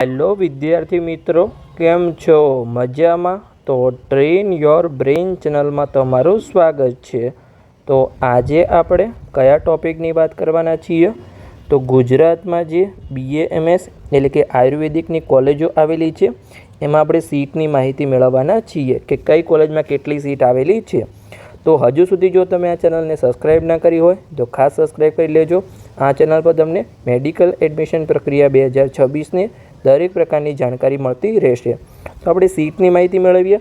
Hello વિદ્યાર્થી મિત્રો, કેમ છો? મજામાં? તો ટ્રેન યોર બ્રેઇન ચેનલમાં તમારું સ્વાગત છે. તો આજે આપણે કયા ટૉપિકની વાત કરવાના છીએ? તો ગુજરાતમાં જે BAMS એટલે કે આયુર્વેદિકની કોલેજો આવેલી છે એમાં આપણે સીટની માહિતી મેળવવાના છીએ કે કઈ કોલેજમાં કેટલી સીટ આવેલી છે. તો હજુ સુધી જો તમે આ ચેનલને સબસ્ક્રાઈબ ના કરી હોય તો ખાસ સબસ્ક્રાઈબ કરી લેજો. આ ચેનલ પર તમને મેડિકલ એડમિશન પ્રક્રિયા 2026ની દરેક પ્રકારની જાણકારી મળતી રહેશે. તો આપણે સીટની માહિતી મેળવીએ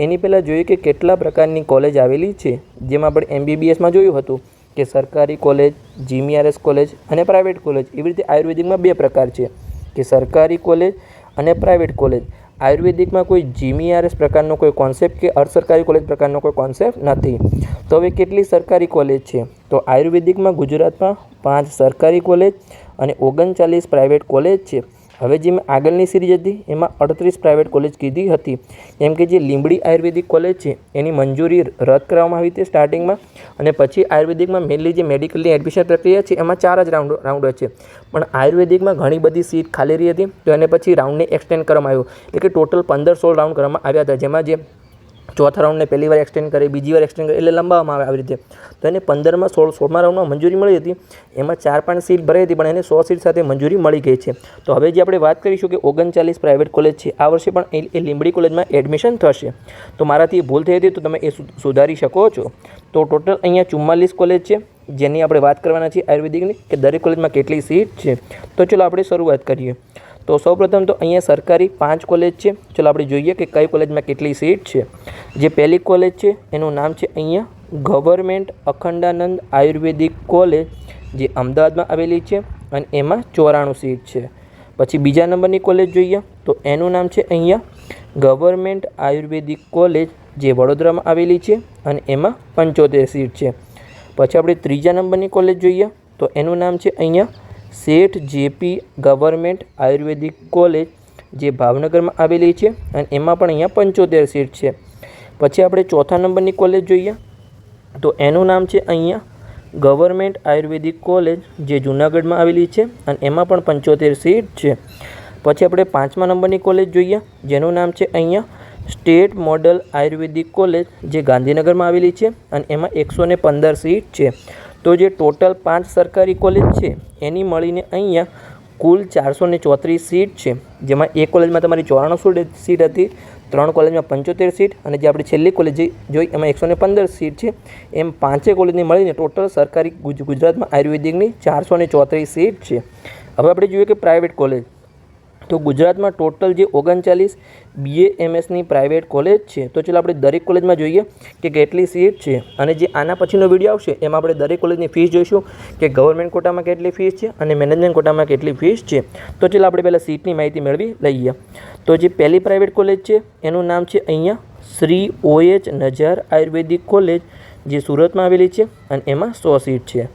એની પહેલાં જોઈએ કે કેટલા પ્રકારની કોલેજ આવેલી છે. જેમાં આપણે MBBSમાં જોયું હતું કે સરકારી કોલેજ, GMRS કોલેજ અને પ્રાઇવેટ કોલેજ. એવી રીતે આયુર્વેદિકમાં બે પ્રકાર છે કે સરકારી કોલેજ અને પ્રાઇવેટ કોલેજ. આયુર્વેદિકમાં કોઈ GMRS પ્રકારનો કોઈ કોન્સેપ્ટ કે અર્ધસરકારી કોલેજ પ્રકારનો કોઈ કોન્સેપ્ટ નથી. તો હવે કેટલી સરકારી કોલેજ છે? તો આયુર્વેદિકમાં ગુજરાતમાં 5 સરકારી કોલેજ અને 39 પ્રાઇવેટ કોલેજ છે. હવે જે મેં આગળની સિરીઝ હતી એમાં 38 પ્રાઇવેટ કોલેજ કીધી હતી, કેમ કે જે લીંબડી આયુર્વેદિક કોલેજ છે એની મંજૂરી રદ કરવામાં આવી હતી સ્ટાર્ટિંગમાં, અને પછી આયુર્વેદિકમાં મેઇનલી જે મેડિકલની એડમિશન પ્રક્રિયા છે એમાં 4 જ રાઉન્ડ છે. પણ આયુર્વેદિકમાં ઘણી બધી સીટ ખાલી રહી હતી, તો એને પછી રાઉન્ડને એક્સટેન્ડ કરવામાં આવ્યું. એટલે કે ટોટલ 15-16 રાઉન્ડ કરવામાં આવ્યા હતા, જેમાં જે ચોથા રાઉન્ડને પહેલી વાર એક્સટેન્ડ કરે, બીજી વાર એક્સટેન્ડ કરે, એટલે લંબાવવામાં આવે આવી રીતે. તો એને 15માં 16મા રાઉન્ડમાં મંજૂરી મળી હતી. એમાં 4-5 સીટ ભરાઈ હતી, પણ એને 100 સીટ સાથે મંજૂરી મળી ગઈ છે. તો હવે જે આપણે વાત કરીશું કે 39 પ્રાઇવેટ કોલેજ છે, આ વર્ષે પણ એ લીંબડી કોલેજમાં એડમિશન થશે. તો મારાથી એ ભૂલ થઈ હતી તો તમે એ સુધારી શકો છો. તો ટોટલ અહીંયા 44 કોલેજ છે જેની આપણે વાત કરવાના છીએ આયુર્વેદિકની, કે દરેક કોલેજમાં કેટલી સીટ છે. તો ચલો આપણે શરૂઆત કરીએ. તો સૌપ્રથમ તો અહીંયા સરકારી 5 કોલેજ છે. ચલો આપણે જોઈએ કે કઈ કોલેજમાં કેટલી સીટ છે. જે પહેલી કોલેજ છે એનું નામ છે અહીંયા ગવર્મેન્ટ અખંડાનંદ આયુર્વેદિક કોલેજ, જે અમદાવાદમાં આવેલી છે અને એમાં 94 સીટ છે. પછી બીજા નંબરની કોલેજ જોઈએ તો એનું નામ છે અહીંયા ગવર્મેન્ટ આયુર્વેદિક કોલેજ, જે વડોદરામાં આવેલી છે અને એમાં 75 સીટ છે. પછી આપણે ત્રીજા નંબરની કોલેજ જોઈએ તો એનું નામ છે અહીંયા શેઠ JP ગવર્મેન્ટ આયુર્વેદિક કોલેજ, જે ભાવનગરમાં આવેલી છે અને એમાં પણ અહીંયા 75 સીટ છે. પછી આપણે ચોથા નંબરની કોલેજ જોઈએ તો એનું નામ છે અહીંયા ગવર્મેન્ટ આયુર્વેદિક કોલેજ, જે જૂનાગઢમાં આવેલી છે અને એમાં પણ 75 સીટ છે. પછી આપણે પાંચમા નંબરની કોલેજ જોઈએ જેનું નામ છે અહીંયા સ્ટેટ મોડલ આયુર્વેદિક કોલેજ, જે ગાંધીનગરમાં આવેલી છે અને એમાં 115 સીટ છે. તો જે ટોટલ 5 સરકારી કોલેજ છે એની મળીને અહીંયા કુલ 434 સીટ છે, જેમાં એક કોલેજમાં તમારી 94 સીટ હતી, 3 કોલેજમાં 75 સીટ, અને જે આપણી છેલ્લી કોલેજ જોઈ એમાં 115 સીટ છે. એમ 5 કોલેજની મળીને ટોટલ સરકારી ગુજરાતમાં આયુર્વેદિકની 434 સીટ છે. હવે આપણે જોઈએ કે પ્રાઇવેટ કોલેજ. તો ગુજરાતમાં ટોટલ જે 39 BAMSની પ્રાઇવેટ કોલેજ છે. તો ચાલો આપણે દરેક કોલેજમાં જોઈએ કે કેટલી સીટ છે, અને જે આના પછીનો વિડીયો આવશે એમાં આપણે દરેક કોલેજની ફીસ જોઈશું કે ગવર્મેન્ટ કોટામાં કેટલી ફીસ છે અને મેનેજમેન્ટ કોટામાં કેટલી ફીસ છે. તો ચાલો આપણે પહેલાં સીટની માહિતી મેળવી લઈએ. તો જે પહેલી પ્રાઇવેટ કોલેજ છે એનું નામ છે અહીંયા શ્રી OH નજાર આયુર્વેદિક કોલેજ, જે સુરતમાં આવેલી છે અને એમાં 100 સીટ છે.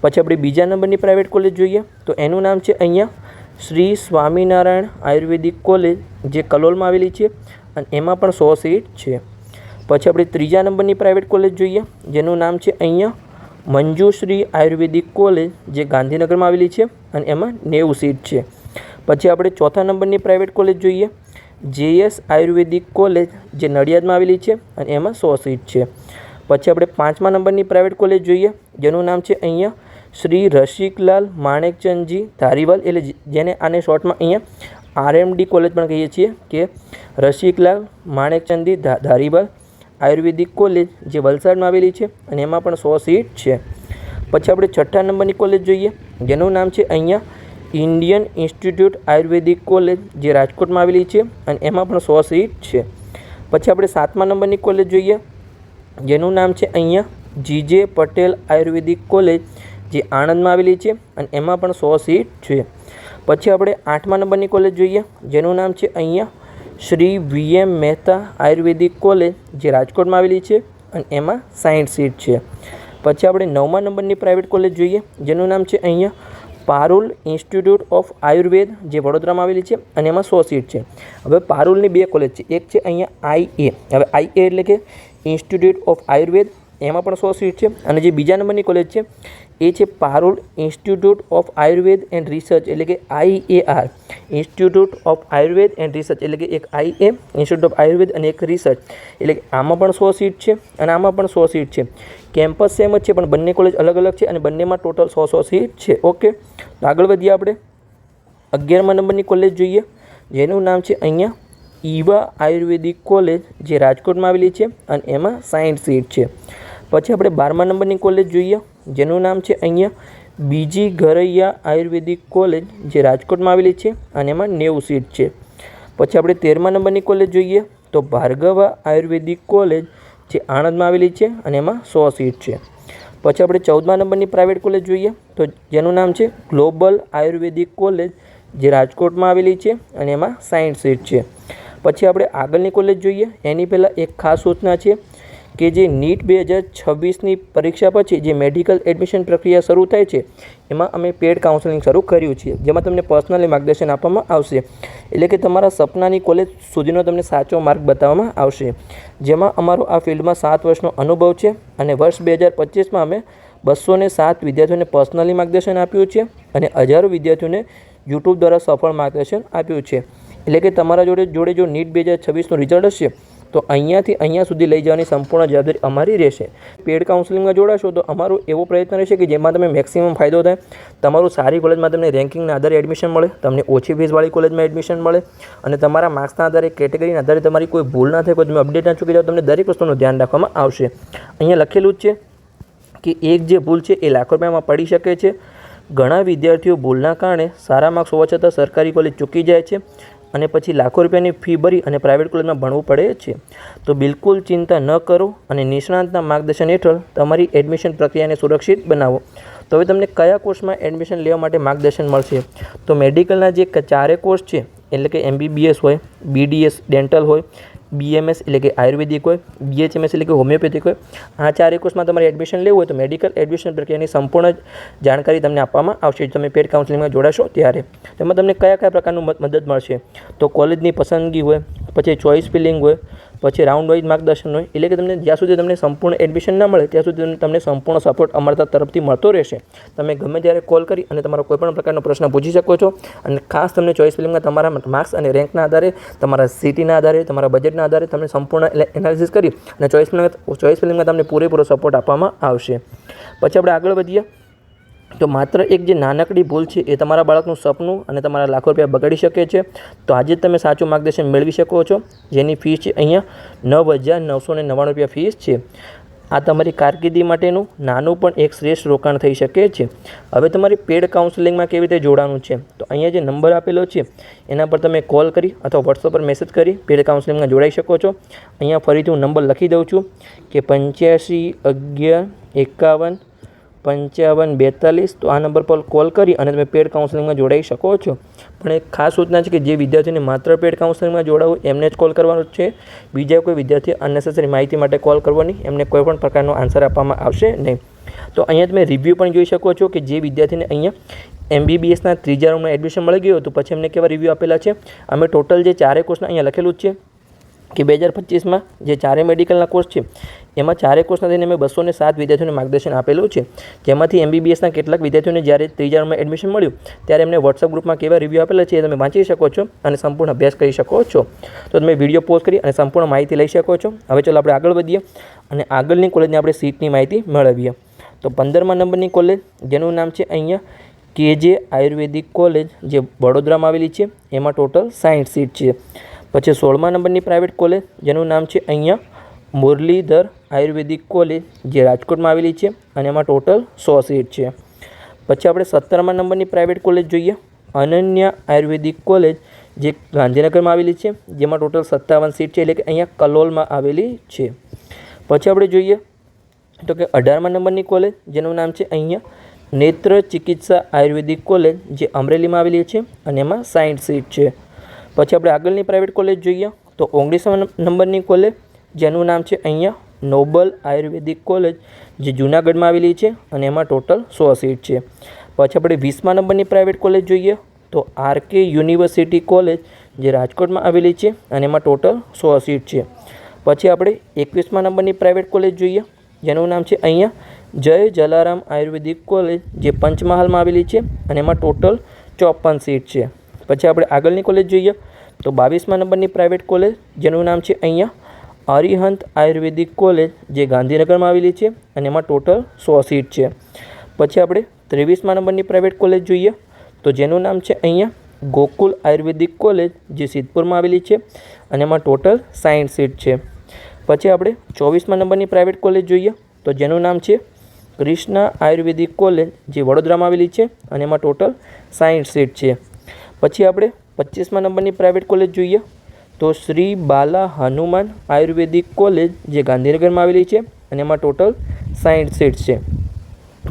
પછી આપણે બીજા નંબરની પ્રાઇવેટ કોલેજ જોઈએ તો એનું નામ છે અહીંયા શ્રી સ્વામિનારાયણ આયુર્વેદિક કોલેજ, જે કલોલમાં આવેલી છે અને એમાં પણ 100 સીટ છે. પછી આપણે ત્રીજા નંબરની પ્રાઇવેટ કોલેજ જોઈએ જેનું નામ છે અહીંયા મંજુશ્રી આયુર્વેદિક કોલેજ, જે ગાંધીનગરમાં આવેલી છે અને એમાં 90 સીટ છે. પછી આપણે ચોથા નંબરની પ્રાઇવેટ કોલેજ જોઈએ JS આયુર્વેદિક કોલેજ, જે નડિયાદમાં આવેલી છે અને એમાં 100 સીટ છે. પછી આપણે પાંચમા નંબરની પ્રાઇવેટ કોલેજ જોઈએ જેનું નામ છે અહીંયા શ્રી રસિકલાલ માણેકચંદજી ધારીવાલ, એટલે જેને આને શોર્ટમાં અહીંયા RMD કોલેજ પણ કહીએ છીએ, કે રસિકલાલ માણેકચંદી ધારીવાલ આયુર્વેદિક કોલેજ, જે વલસાડમાં આવેલી છે અને એમાં પણ 100 સીટ છે. પછી આપણે છઠ્ઠા નંબરની કોલેજ જોઈએ જેનું નામ છે અહીંયા ઇન્ડિયન ઇન્સ્ટિટ્યૂટ આયુર્વેદિક કોલેજ, જે રાજકોટમાં આવેલી છે અને એમાં પણ 100 સીટ છે. પછી આપણે સાતમા નંબરની કોલેજ જોઈએ જેનું નામ છે અહીંયા GJ પટેલ આયુર્વેદિક કોલેજ, જે આણંદમાં આવેલી છે અને એમાં પણ 100 સીટ છે. પછી આપણે આઠમા નંબરની કોલેજ જોઈએ જેનું નામ છે અહીંયા શ્રી VM મહેતા આયુર્વેદિક કોલેજ, જે રાજકોટમાં આવેલી છે અને એમાં 60 સીટ છે. પછી આપણે નવમા નંબરની પ્રાઇવેટ કોલેજ જોઈએ જેનું નામ છે અહીંયા પારુલ ઇન્સ્ટિટ્યૂટ ઓફ આયુર્વેદ, જે વડોદરામાં આવેલી છે અને એમાં 100 સીટ છે. હવે પારુલની બે કોલેજ છે, એક છે અહીંયા IA. હવે IA એટલે કે ઇન્સ્ટિટ્યૂટ ઓફ આયુર્વેદ, એમાં પણ 100 સીટ છે. અને જે બીજા નંબરની કોલેજ છે એ છે Parul institute of Ayurveda and research એટલે કે IAR institute of Ayurveda and research એટલે કે એક IA ઇન્સ્ટિટ્યૂટ ઓફ આયુર્વેદ અને એક રિસર્ચ એટલે કે આમાં પણ 100 સીટ છે અને આમાં પણ 100 સીટ છે. કેમ્પસ સેમ જ છે પણ બંને કોલેજ અલગ અલગ છે અને બંનેમાં ટોટલ 100 સીટ છે. ઓકે, તો આગળ વધીએ આપણે 11મા નંબરની કોલેજ જોઈએ જેનું નામ છે અહીંયા ઈવા આયુર્વેદિક કોલેજ જે રાજકોટમાં આવેલી છે અને એમાં 60 સીટ છે. પછી આપણે 12મા નંબરની કોલેજ જોઈએ જેનું નામ છે અહીંયા બીજી ઘરૈયા આયુર્વેદિક કોલેજ જે રાજકોટમાં આવેલી છે અને એમાં 90 સીટ છે. પછી આપણે 13મા નંબરની કોલેજ જોઈએ તો ભાર્ગવા આયુર્વેદિક કોલેજ જે આણંદમાં આવેલી છે અને એમાં 100 સીટ છે. પછી આપણે 14મા નંબરની પ્રાઇવેટ કોલેજ જોઈએ તો જેનું નામ છે ગ્લોબલ આયુર્વેદિક કોલેજ જે રાજકોટમાં આવેલી છે અને એમાં 60 સીટ છે. પછી આપણે આગળની કોલેજ જોઈએ એની પહેલાં એક ખાસ સૂચના છે કે જે નીટ 2026ની પરીક્ષા પછી જે મેડિકલ એડમિશન પ્રક્રિયા શરૂ થાય છે એમાં અમે પેડ કાઉન્સેલિંગ શરૂ કર્યું છે જેમાં તમને પર્સનલી માર્ગદર્શન આપવામાં આવશે એટલે કે તમારા સપનાની કોલેજ સુધીનો તમને સાચો માર્ગ બતાવવામાં આવશે. જેમાં અમારો આ ફિલ્ડમાં 7 વર્ષનો અનુભવ છે અને વર્ષ 2025માં અમે 207 વિદ્યાર્થીઓને પર્સનલી માર્ગદર્શન આપ્યું છે અને હજારો વિદ્યાર્થીઓને યુટ્યુબ દ્વારા સફળ માર્ગદર્શન આપ્યું છે. એટલે કે તમારા જોડે જો નીટ 2026નું રિઝલ્ટ હશે તો અહીંયાથી અહીંયા સુધી લઈ જવાની સંપૂર્ણ જવાબદારી અમારી રહેશે. પેડ કાઉન્સેલિંગમાં જોડાશો તો અમારો એવો પ્રયત્ન રહેશે કે જેમાં તમે મેક્સિમમ ફાયદો થાય. તમારું સારી કોલેજમાં તમને રેન્કિંગના આધારે એડમિશન મળે, તમને ઓછી ફીસવાળી કોલેજમાં એડમિશન મળે અને તમારા માર્ક્સના આધારે કેટેગરીના આધારે તમારી કોઈ ભૂલ ના થાય, કોઈ તમે અપડેટ ના ચૂકી જાઓ, તમને દરેક વસ્તુનું ધ્યાન રાખવામાં આવશે. અહીંયા લખેલું જ છે કે એક જે ભૂલ છે એ લાખો રૂપિયામાં પડી શકે છે. ઘણા વિદ્યાર્થીઓ ભૂલના કારણે સારા માર્ક્સ હોવા છતાં સરકારી કોલેજ ચૂકી જાય છે અને પછી લાખો રૂપિયાની ફી ભરી અને પ્રાઇવેટ કોલેજમાં ભણવું પડે છે. તો બિલકુલ ચિંતા ન કરો અને નિષ્ણાતના માર્ગદર્શન હેઠળ તમારી એડમિશન પ્રક્રિયાને સુરક્ષિત બનાવો. તો હવે તમને કયા કોર્સમાં એડમિશન લેવા માટે માર્ગદર્શન મળશે? તો મેડિકલના જે 4 કોર્સ છે એટલે કે MBBS હોય, BDS ડેન્ટલ હોય, BMS એટલે કે આયુર્વેદિક હોય, BHMS એટલે કે હોમિયોપેથિક હોય, આ 4 કોર્સમાં તમારે એડમિશન લેવું હોય તો મેડિકલ એડમિશન પ્રક્રિયાની સંપૂર્ણ જાણકારી તમને આપવામાં આવશે. તમે પેડ કાઉન્સેલિંગમાં જોડાશો ત્યારે તેમાં તમને કયા પ્રકારનું મદદ મળશે? તો કોલેજની પસંદગી હોય, પછી ચોઇસ ફિલિંગ હોય, પછી રાઉન્ડ વાઇઝ માર્ગદર્શન હોય એટલે કે તમને જ્યાં સુધી તમને સંપૂર્ણ એડમિશન ના મળે ત્યાં સુધી તમને સંપૂર્ણ સપોર્ટ અમારા તરફથી મળતો રહેશે. તમે ગમે ત્યારે કોલ કરી અને તમારો કોઈપણ પ્રકારનો પ્રશ્ન પૂછી શકો છો અને ખાસ તમને ચોઇસ ફિલિંગમાં તમારા માર્ક્સ અને રેન્કના આધારે, તમારા સિટીના આધારે, તમારા બજેટના આધારે તમને સંપૂર્ણ એનાલિસિસ કરી અને ચોઇસ ફિલિંગમાં તમને પૂરેપૂરો સપોર્ટ આપવામાં આવશે. પછી આપણે આગળ વધીએ તો માત્ર એક જે નાનકડી ભૂલ છે એ તમારા બાળકનું સપનું અને તમારા લાખો રૂપિયા બગાડી શકે છે. તો આજે જ તમે સાચું માર્ગદર્શન મેળવી શકો છો જેની ફીસ છે અહીંયા 9,999 રૂપિયા ફીસ છે. આ તમારી કારકિર્દી માટેનું નાનું પણ એક શ્રેષ્ઠ રોકાણ થઈ શકે છે. હવે તમારી પેડ કાઉન્સેલિંગમાં કેવી રીતે જોડાવાનું છે? તો અહીંયા જે નંબર આપેલો છે એના પર તમે કોલ કરી અથવા વોટ્સઅપ પર મેસેજ કરી પેડ કાઉન્સેલિંગમાં જોડાઈ શકો છો. અહીંયા ફરીથી હું નંબર લખી દઉં છું કે 85 11 51 55 42. તો આ નંબર પર કોલ કરી અને તમે પેડ કાઉન્સેલિંગમાં જોડાઈ શકો છો. પણ એક ખાસ સૂચના છે કે જે વિદ્યાર્થીને માત્ર પેડ કાઉન્સેલિંગમાં જોડાવું એમને જ કોલ કરવાનો છે. બીજા કોઈ વિદ્યાર્થી અનનેસેસરી માહિતી માટે કોલ કરવો નહીં, એમને કોઈ પણ પ્રકારનો આન્સર આપવામાં આવશે નહીં. તો અહીંયા તમે રિવ્યૂ પણ જોઈ શકો છો કે જે વિદ્યાર્થીને અહીંયા MBBSના 3જા રાઉન્ડમાં એડમિશન મળી ગયું હતું પછી એમને કેવા રિવ્યૂ આપેલા છે. અમે ટોટલ જે 4 કોર્સના અહીંયા લખેલું જ છે કે 2025માં જે 4 મેડિકલના કોર્સ છે એમાં 4 કોર્સના થઈને અમે 207 વિદ્યાર્થીઓને માર્ગદર્શન આપેલું છે. જેમાંથી MBBSના કેટલાક વિદ્યાર્થીઓને જ્યારે 3જા રાઉન્ડમાં એડમિશન મળ્યું ત્યારે એમને વોટ્સઅપ ગ્રુપમાં કેવા રિવ્યૂ આપેલા છે એ તમે વાંચી શકો છો અને સંપૂર્ણ અભ્યાસ કરી શકો છો. તો તમે વિડીયો પોઝ કરી અને સંપૂર્ણ માહિતી લઈ શકો છો. હવે ચાલો આપણે આગળ વધીએ અને આગળની કોલેજની આપણે સીટની માહિતી મેળવીએ. તો 15મા નંબરની કોલેજ જેનું નામ છે અહીંયા KJ આયુર્વેદિક કોલેજ જે વડોદરામાં આવેલી છે એમાં ટોટલ 60 સીટ છે. પછી 16મા નંબરની પ્રાઇવેટ કોલેજ જેનું નામ છે અહીંયા મુરલીધર આયુર્વેદિક કોલેજ જે રાજકોટમાં આવેલી છે અને એમાં ટોટલ 100 સીટ છે. પછી આપણે 17મા નંબરની પ્રાઇવેટ કોલેજ જોઈએ અનન્યા આયુર્વેદિક કોલેજ જે ગાંધીનગરમાં આવેલી છે જેમાં ટોટલ 57 સીટ છે એટલે કે અહીંયા કલોલમાં આવેલી છે. પછી આપણે જોઈએ તો કે 18મા નંબરની કોલેજ જેનું નામ છે અહીંયા નેત્ર ચિકિત્સા આયુર્વેદિક કોલેજ જે અમરેલીમાં આવેલી છે અને એમાં 60 સીટ છે. પછી આપણે આગળની પ્રાઇવેટ કોલેજ જોઈએ તો 19મા નંબરની કોલેજ જેનું નામ છે અહીંયા નોબલ આયુર્વેદિક કોલેજ જે જૂનાગઢમાં આવેલી છે અને એમાં ટોટલ 100 સીટ છે. પછી આપણે 20મા નંબરની પ્રાઇવેટ કોલેજ જોઈએ તો RK યુનિવર્સિટી કોલેજ જે રાજકોટમાં આવેલી છે અને એમાં ટોટલ 100 સીટ છે. પછી આપણે 21મા નંબરની પ્રાઇવેટ કોલેજ જોઈએ જેનું નામ છે અહીંયા જય જલારામ આયુર્વેદિક કોલેજ, જે પંચમહાલમાં આવેલી છે અને એમાં ટોટલ 54 સીટ છે. પછી આપણે આગળની કોલેજ જોઈએ તો 22મા નંબરની પ્રાઇવેટ કોલેજ, જેનું નામ છે અહીંયા અરિહંત આયુર્વેદિક કોલેજ, જે ગાંધીનગરમાં આવેલી છે અને એમાં ટોટલ 100 સીટ છે. પછી આપણે 23મા નંબરની પ્રાઇવેટ કોલેજ જોઈએ તો જેનું નામ છે અહીંયા ગોકુલ આયુર્વેદિક કોલેજ, જે સિદ્ધપુરમાં આવેલી છે અને એમાં ટોટલ 60 સીટ છે. પછી આપણે 24મા નંબરની પ્રાઇવેટ કોલેજ જોઈએ તો જેનું નામ છે કૃષ્ણા આયુર્વેદિક કોલેજ, જે વડોદરામાં આવેલી છે અને એમાં ટોટલ 60 સીટ છે. પછી આપણે 25મા નંબરની પ્રાઇવેટ કોલેજ જોઈએ તો શ્રી બાલા હનુમાન આયુર્વેદિક કોલેજ, જે ગાંધીનગરમાં આવેલી છે અને એમાં ટોટલ 60 સીટ છે.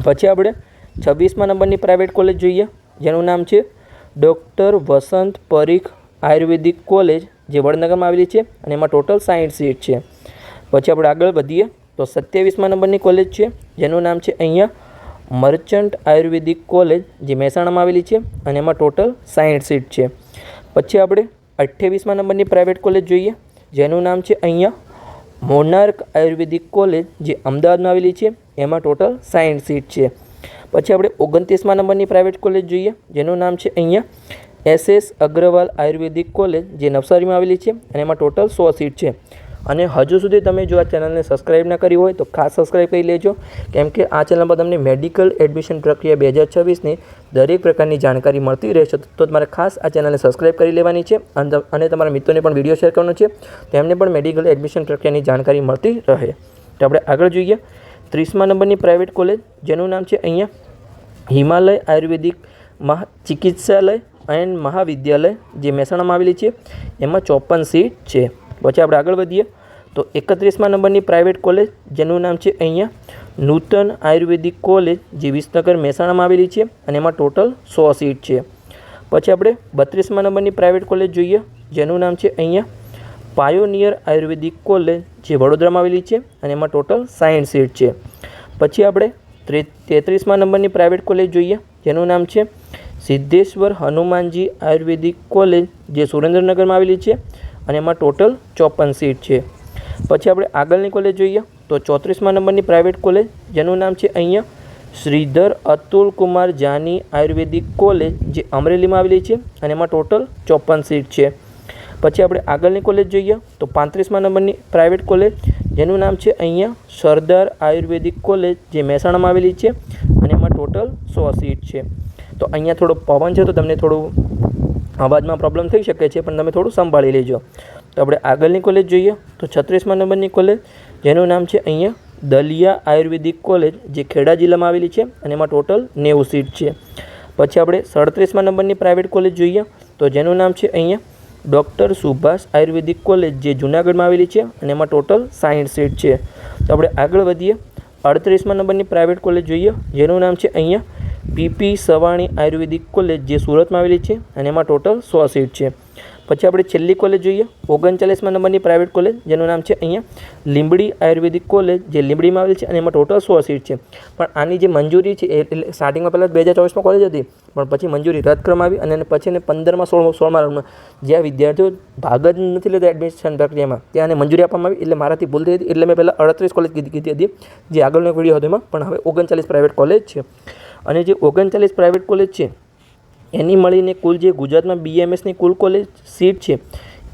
પછી આપણે 26મા નંબરની પ્રાઇવેટ કોલેજ જોઈએ જેનું નામ છે ડૉક્ટર વસંત પરીખ આયુર્વેદિક કોલેજ, જે વડનગરમાં આવેલી છે અને એમાં ટોટલ 60 સીટ છે. પછી આપણે આગળ વધીએ તો 27મા નંબરની કોલેજ છે જેનું નામ છે અહીંયા મર્ચન્ટ આયુર્વેદિક કોલેજ, જે મહેસાણામાં આવેલી છે અને એમાં ટોટલ 60 સીટ છે. પછી આપણે 28મા નંબરની પ્રાઇવેટ કોલેજ જોઈએ જેનું નામ છે અહીંયા મોનાર્ક આયુર્વેદિક કોલેજ, જે અમદાવાદમાં આવેલી છે, એમાં ટોટલ 60 સીટ છે. પછી આપણે 29મા નંબરની પ્રાઇવેટ કોલેજ જોઈએ જેનું નામ છે અહીંયા SS અગ્રવાલ આયુર્વેદિક કોલેજ, જે નવસારીમાં આવેલી છે અને એમાં ટોટલ 100 સીટ છે. અને હજુ સુધી તમે જો આ ચેનલને સબસ્ક્રાઈબ ના કરી હોય તો ખાસ સબસ્ક્રાઈબ કરી લેજો, કેમ કે આ ચેનલ પર તમને મેડિકલ એડમિશન પ્રક્રિયા 2026ની દરેક પ્રકારની જાણકારી મળતી રહેશે. તો તમારે ખાસ આ ચેનલને સબસ્ક્રાઈબ કરી લેવાની છે અને તમારા મિત્રોને પણ વિડીયો શેર કરવાનો છે, તેમને પણ મેડિકલ એડમિશન પ્રક્રિયાની જાણકારી મળતી રહે. તો આપણે આગળ જોઈએ 30મા નંબરની પ્રાઇવેટ કોલેજ, જેનું નામ છે અહીંયા હિમાલય આયુર્વેદિક ચિકિત્સાલય એન્ડ મહાવિદ્યાલય, જે મહેસાણામાં આવેલી છે, એમાં 54 સીટ છે. પછી આપણે આગળ વધીએ તો 31મા નંબરની પ્રાઇવેટ કોલેજ, જેનું નામ છે અહીંયા નૂતન આયુર્વેદિક કોલેજ, જે વિસનગર મહેસાણામાં આવેલી છે અને એમાં ટોટલ 100 સીટ છે. પછી આપણે 32મા નંબરની પ્રાઇવેટ કોલેજ જોઈએ જેનું નામ છે અહીંયા પાયોનિયર આયુર્વેદિક કોલેજ, જે વડોદરામાં આવેલી છે અને એમાં ટોટલ 60 સીટ છે. પછી આપણે 33મા નંબરની પ્રાઇવેટ કોલેજ જોઈએ જેનું નામ છે સિદ્ધેશ્વર હનુમાનજી આયુર્વેદિક કોલેજ, જે સુરેન્દ્રનગરમાં આવેલી છે અને એમાં ટોટલ 54 સીટ છે. પછી આપણે આગળની કોલેજ જોઈએ તો 34મા નંબરની પ્રાઇવેટ કોલેજ, જેનું નામ છે અહીંયા શ્રીધર અતુલ કુમાર જાની આયુર્વેદિક કોલેજ, જે અમરેલીમાં આવેલી છે અને એમાં ટોટલ 54 સીટ છે. પછી આપણે આગળની કોલેજ જોઈએ તો 35મા નંબરની પ્રાઇવેટ કોલેજ, જેનું નામ છે અહીંયા સરદાર આયુર્વેદિક કોલેજ, જે મહેસાણામાં આવેલી છે અને એમાં ટોટલ 100 સીટ છે. તો અહીંયા થોડો પવન છે તો તમને થોડું અવાજમાં પ્રોબ્લેમ થઈ શકે છે, પણ તમે થોડું સંભાળી લેજો. તો આપણે આગળની કોલેજ જોઈએ તો 36મા નંબરની કોલેજ, જેનું નામ છે અહીંયા દલિયા આયુર્વેદિક કોલેજ, જે ખેડા જિલ્લામાં આવેલી છે અને એમાં ટોટલ 90 સીટ છે. પછી આપણે 37મા નંબરની પ્રાઇવેટ કોલેજ જોઈએ તો જેનું નામ છે અહીંયા ડૉક્ટર સુભાષ આયુર્વેદિક કોલેજ, જે જૂનાગઢમાં આવેલી છે અને એમાં ટોટલ 60 સીટ છે. તો આપણે આગળ વધીએ 38મા નંબરની પ્રાઇવેટ કોલેજ જોઈએ જેનું નામ છે અહીંયા PP સવાણી આયુર્વેદિક કોલેજ, જે સુરતમાં આવેલી છે અને એમાં ટોટલ 100 સીટ છે. પછી આપણે છેલ્લી કોલેજ જોઈએ 39મા નંબરની પ્રાઇવેટ કોલેજ, જેનું નામ છે અહીંયા લીંબડી આયુર્વેદિક કોલેજ, જે લીંબડીમાં આવેલી છે અને એમાં ટોટલ 100 સીટ છે. પણ આની જે મંજૂરી છે એટલે સ્ટાર્ટિંગમાં પહેલાં 2024માં કોલેજ હતી, પણ પછી મંજૂરી રદ કરવામાં આવી અને પછી 15માં 16મા રાઉન્ડમાં જ્યાં વિદ્યાર્થીઓ ભાગ જ નથી લેતા એડમિશન પ્રક્રિયામાં, ત્યાં મંજૂરી આપવામાં આવી. એટલે મારાથી ભૂલ થઈ હતી, એટલે મેં પહેલાં 38 કોલેજ કીધી હતી, જે આગળનો વિડીયો હતો એમાં, પણ હવે 39 પ્રાઇવેટ કોલેજ છે. અને જે 39 પ્રાઇવેટ કોલેજ છે એની મળીને કુલ જે ગુજરાતમાં BMSની કુલ કોલેજ સીટ છે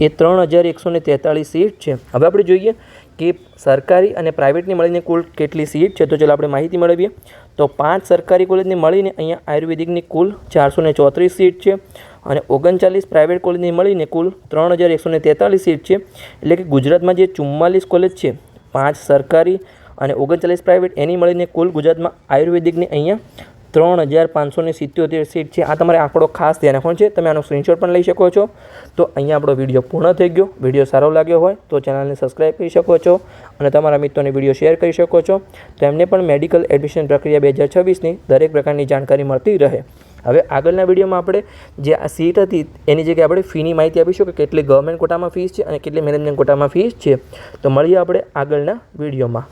એ 3143 સીટ છે. હવે આપણે જોઈએ કે સરકારી અને પ્રાઇવેટની મળીને કુલ કેટલી સીટ છે. તો ચાલો આપણે માહિતી મેળવીએ. તો 5 સરકારી કોલેજને મળીને અહીંયા આયુર્વેદિકની કુલ 434 સીટ છે અને 39 પ્રાઇવેટ કોલેજની મળીને કુલ 3143 સીટ છે. એટલે કે ગુજરાતમાં જે 44 કોલેજ છે, 5 સરકારી અને 39 પ્રાઇવેટ, એની મળીને કુલ ગુજરાતમાં આયુર્વેદિકની અહીંયા 3577 સીટ છે. આ તમારે આંકડો ખાસ ધ્યાન રાખવાનો છે. તમે આનો સ્ક્રીનશોટ પણ લઈ શકો છો. તો અહીંયા આપણો વિડીયો પૂર્ણ થઈ ગયો. વિડીયો સારો લાગ્યો હોય તો ચેનલને સબસ્ક્રાઈબ કરી શકો છો અને તમારા મિત્રોને વિડીયો શેર કરી શકો છો. તો એમને પણ મેડિકલ એડમિશન પ્રક્રિયા 2026ની દરેક પ્રકારની જાણકારી મળતી રહે. હવે આગળના વિડીયોમાં આપણે જે આ સીટ હતી એની જગ્યાએ આપણે ફીની માહિતી આપીશું કે કેટલી ગવર્મેન્ટ કોટામાં ફીસ છે અને કેટલી મેનેજમેન્ટ કોટામાં ફીસ છે. તો મળીએ આપણે આગળના વિડીયોમાં.